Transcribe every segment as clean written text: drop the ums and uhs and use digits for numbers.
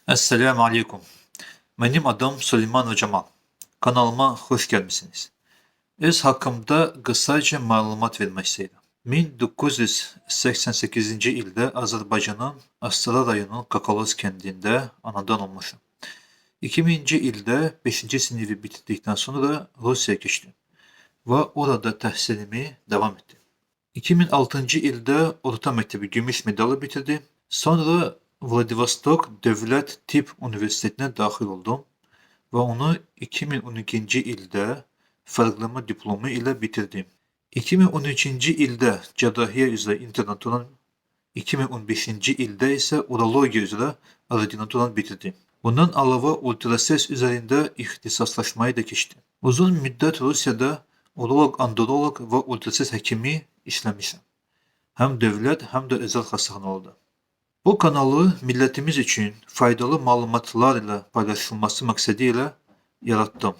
Esselamu Aleyküm. Benim adım Süleyman ve Cemal. Kanalıma hoş gelmişsiniz. Öz hakkımda kısaca malumat vermek istedim. 1988 ildə Azərbaycanın Astara rayonunun Kakalos kəndində anadan olmuşum. 2000 ildə 5-ci sinifi bitirdikdən sonra Rusiyaya keçdim və orada təhsilimi davam etdim. 2006 ildə orta məktəbi gümüş medalla bitirdim. Sonra Vladivostok Dövlət Tibb Universitetinə daxil oldum və onu 2012 ildə fərqlənmə diplomu ilə bitirdim. 2013 ildə cərrahiyyə üzrə internaturanı, 2015 ildə isə urologiya üzrə ordinaturanı bitirdim. Bundan əlavə ultrases üzərində ixtisaslaşmayı da keçdim. Uzun müddət Rusiyada uroloq-androloq və ultrases həkimi işləmişəm. Həm dövlət, həm də özəl xəstəxanalarda. Bu kanalı millətimiz üçün faydalı məlumatlar ilə paylaşılması məqsədi ilə yaratdım.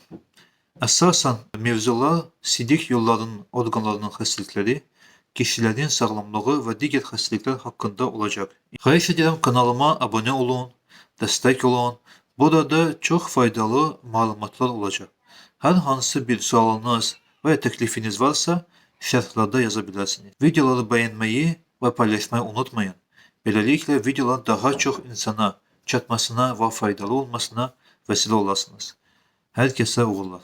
Əsasən mövzular sidik yollarının orqanlarının xəstəlikləri, kişilərin sağlamlığı və digər xəstəliklər haqqında olacaq. Xahiş edirəm kanalıma abunə olun, dəstək olun. Burada çox faydalı məlumatlar olacaq. Hər hansı bir sualınız və ya təklifiniz varsa şərhlərdə yaza bilərsiniz. Videoları bəyənməyi və paylaşmayı unutmayın. Beləliklə videolar daha çox insana çatmasına və faydalı olmasına vəsilə olasınız. Hər kəsə uğurlar.